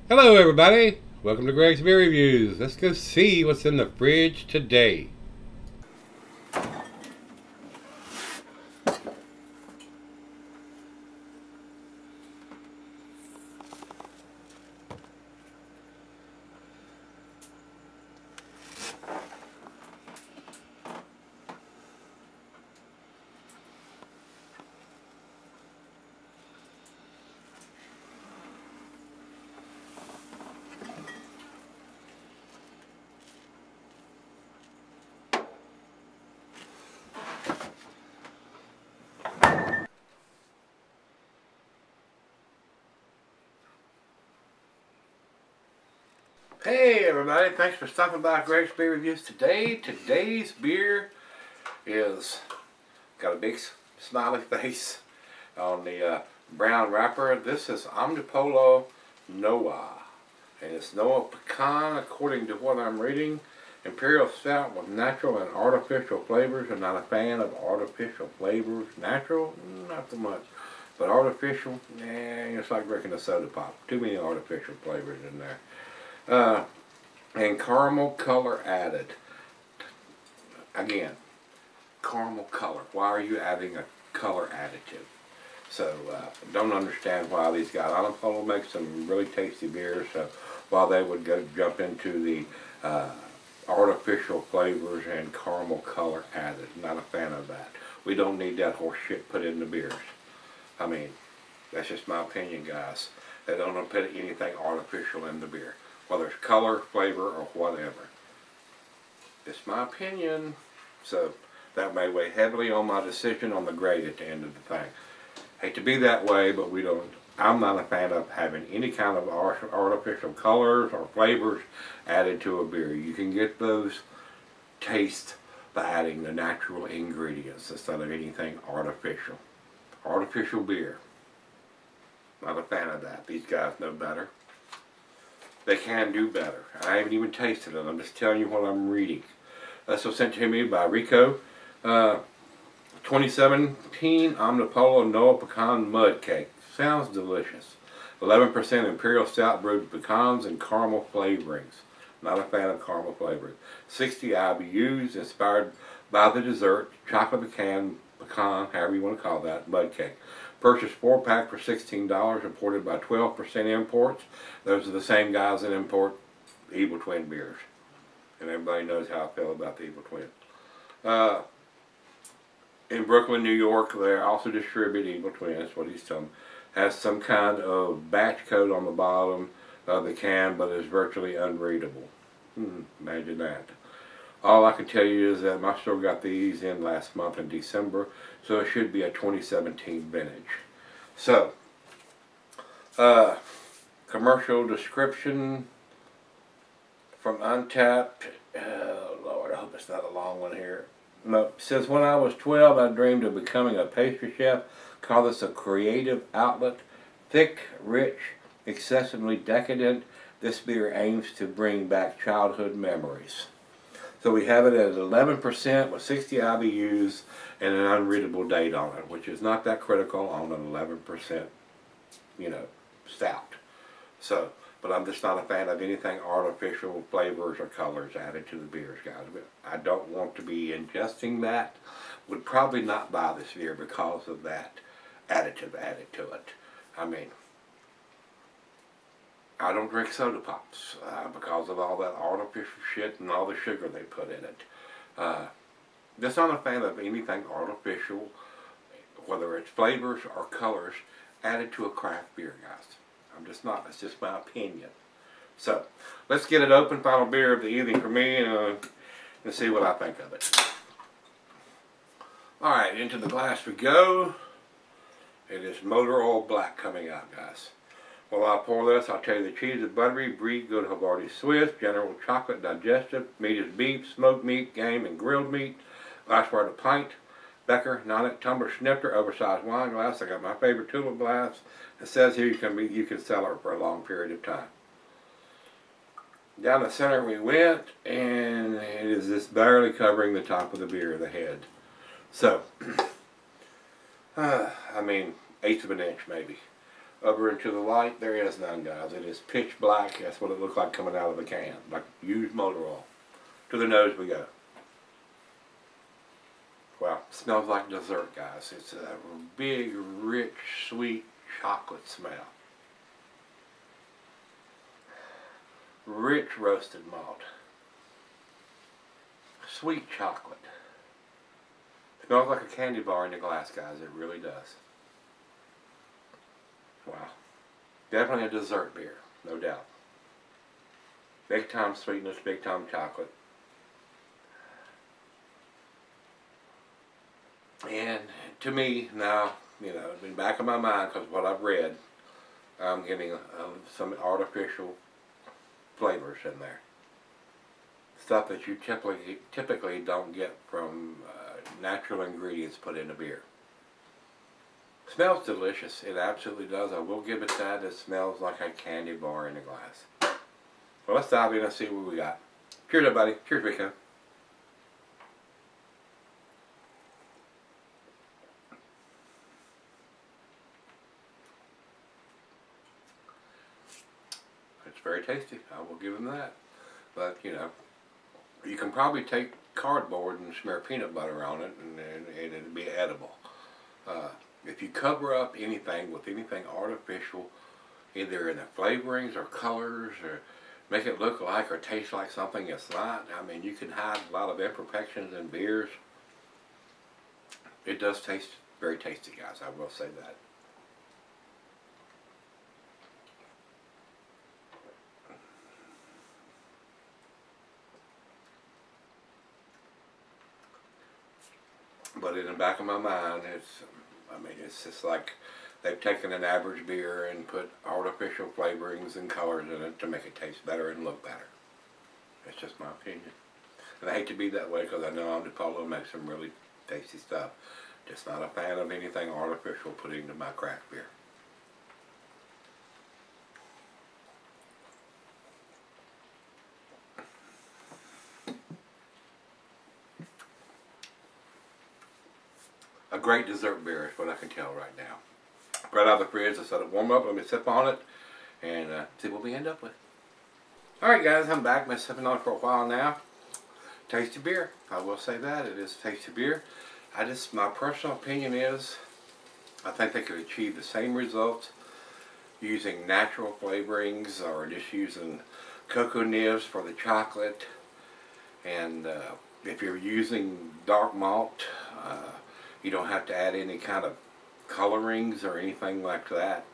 Hello everybody, welcome to Gregsbeerreviews. Let's go see what's in the fridge today. Hey everybody, thanks for stopping by Gregsbeerreviews today. Today's beer is got a big smiley face on the brown wrapper. This is Omnipollo Noa, and it's Noa Pecan according to what I'm reading. Imperial Stout with natural and artificial flavors. I'm not a fan of artificial flavors. Natural, not so much. But artificial, it's like drinking a soda pop. Too many artificial flavors in there. And caramel color added. Again, caramel color. Why are you adding a color additive? So, don't understand why these guys. Omnipollo makes some really tasty beers, so while they would go jump into the artificial flavors and caramel color added. Not a fan of that. We don't need that horse shit put in the beers. I mean, that's just my opinion, guys. They don't put anything artificial in the beer, whether it's color, flavor, or whatever. It's my opinion, so that may weigh heavily on my decision on the grade at the end of the thing. Hate to be that way, but we don't. I'm not a fan of having any kind of artificial colors or flavors added to a beer. You can get those taste by adding the natural ingredients instead of anything artificial. Artificial beer. Not a fan of that. These guys know better. They can do better. I haven't even tasted it. I'm just telling you what I'm reading. This was sent to me by Rico. 2017 Omnipollo Noa Pecan Mud Cake. Sounds delicious. 11% Imperial Stout brewed with pecans and caramel flavorings. Not a fan of caramel flavoring. 60 IBUs inspired by the dessert, chocolate pecan, however you want to call that, mud cake. Purchased 4-pack for $16, imported by 12% imports. Those are the same guys that import Evil Twin beers. And everybody knows how I feel about the Evil Twin. In Brooklyn, New York, they also distribute Evil Twin, that's what he's telling me. Has some kind of batch code on the bottom of the can, but is virtually unreadable. Imagine that. All I can tell you is that my store got these in last month in December, so it should be a 2017 vintage. So, commercial description from Untapped. Oh Lord, I hope it's not a long one here. No, it says, when I was 12, I dreamed of becoming a pastry chef. Call this a creative outlet. Thick, rich, excessively decadent. This beer aims to bring back childhood memories. So we have it at 11% with 60 IBUs and an unreadable date on it, which is not that critical on an 11%, stout. So, but I'm just not a fan of anything artificial flavors or colors added to the beers, guys. I don't want to be ingesting that. Would probably not buy this beer because of that additive added to it. I mean, I don't drink soda pops because of all that artificial shit and all the sugar they put in it. Just not a fan of anything artificial, whether it's flavors or colors, added to a craft beer, guys. I'm just not. It's just my opinion. So, let's get it open. Final beer of the evening for me, and see what I think of it. Alright, into the glass we go. It is motor oil black coming out, guys. While I pour this, I'll tell you the cheese is buttery, brie, good Havarti Swiss, general chocolate, digestive, meat is beef, smoked meat, game, and grilled meat. Glassware to pint, Becker, Nonic, tumbler, snifter, oversized wine glass. I got my favorite tulip glass. It says here you can sell it for a long period of time. Down the center we went, and it is just barely covering the top of the beer, the head. So, I mean, 1/8 of an inch maybe. over into the light, there is none, guys. It is pitch black. That's what it looks like coming out of a can, like used motor oil. To the nose we go. Wow, smells like dessert, guys. It's a big, rich, sweet chocolate smell. Rich roasted malt. Sweet chocolate. Smells like a candy bar in the glass, guys. It really does. Wow. Definitely a dessert beer, no doubt. Big time sweetness, big time chocolate. And to me, now, you know, in the back of my mind, because what I've read, I'm getting some artificial flavors in there. Stuff that you typically don't get from natural ingredients put in a beer. Smells delicious. It absolutely does. I will give it that. It smells like a candy bar in a glass. Well, let's dive in and see what we got. Cheers, everybody. Cheers, Rico. It's very tasty. I will give them that. But, you know, you can probably take cardboard and smear peanut butter on it and it'd be edible. If you cover up anything with anything artificial, either in the flavorings or colors, or make it look like or taste like something it's not, I mean, you can hide a lot of imperfections in beers. It does taste very tasty, guys. I will say that. But in the back of my mind, it's just like they've taken an average beer and put artificial flavorings and colors in it to make it taste better and look better. That's just my opinion. And I hate to be that way because I know Omnipollo makes some really tasty stuff. Just not a fan of anything artificial put into my craft beer. A great dessert beer is what I can tell right now. Right out of the fridge, I let it warm up, let me sip on it, and see what we end up with. Alright guys, I'm back. Been sipping on it for a while now. Tasty beer. I will say that. It is tasty beer. My personal opinion is, I think they could achieve the same results using natural flavorings or just using cocoa nibs for the chocolate. And if you're using dark malt, you don't have to add any kind of colorings or anything like that.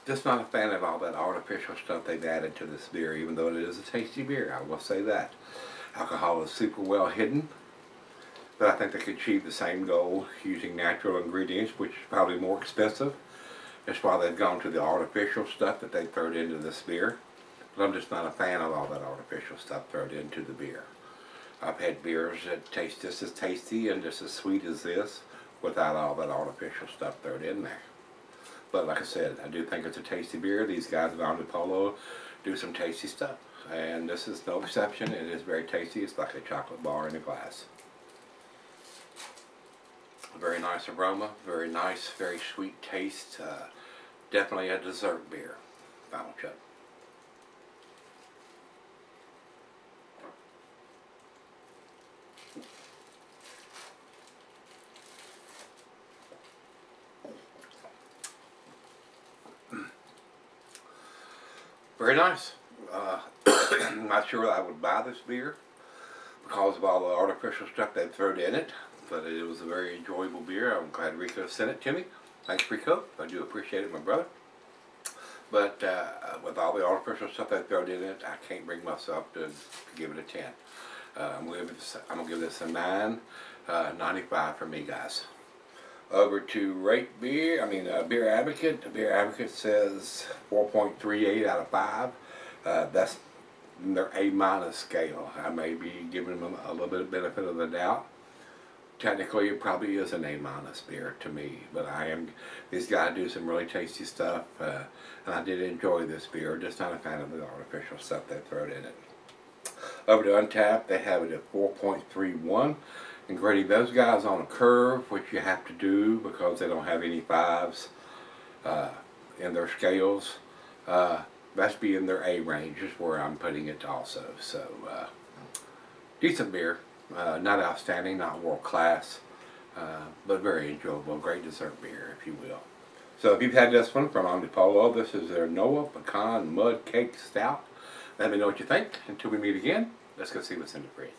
Just not a fan of all that artificial stuff they've added to this beer, even though it is a tasty beer. I will say that. Alcohol is super well hidden, but I think they could achieve the same goal using natural ingredients, which is probably more expensive. That's why they've gone to the artificial stuff that they throw into this beer. But I'm just not a fan of all that artificial stuff thrown into the beer. I've had beers that taste just as tasty and just as sweet as this without all that artificial stuff thrown in there. But like I said, I do think it's a tasty beer. These guys at Omnipollo do some tasty stuff. And this is no exception. It is very tasty. It's like a chocolate bar in a glass. Very nice aroma. Very nice, very sweet taste. Definitely a dessert beer. Final chug. Very nice. I'm not sure I would buy this beer because of all the artificial stuff they've thrown in it, but it was a very enjoyable beer. I'm glad Rico sent it to me. Thanks, Rico. I do appreciate it, my brother. But with all the artificial stuff they've thrown in it, I can't bring myself to give it a 10. I'm gonna give this a 9.95 for me, guys. Over to Beer Advocate. Beer Advocate says 4.38 out of 5. That's their A- scale. I may be giving them a little bit of benefit of the doubt. Technically, it probably is an A- beer to me, but these guys do some really tasty stuff, and I did enjoy this beer. Just not a fan of the artificial stuff they throw in it. Over to Untapped, they have it at 4.31. And grading those guys on a curve, which you have to do because they don't have any 5s, in their scales. That's be in their A range is where I'm putting it also. So decent beer, not outstanding, not world class, but very enjoyable. Great dessert beer, if you will. So if you've had this one from Omnipollo, this is their Noa Pecan Mud Cake Stout. Let me know what you think. Until we meet again, let's go see what's in the fridge.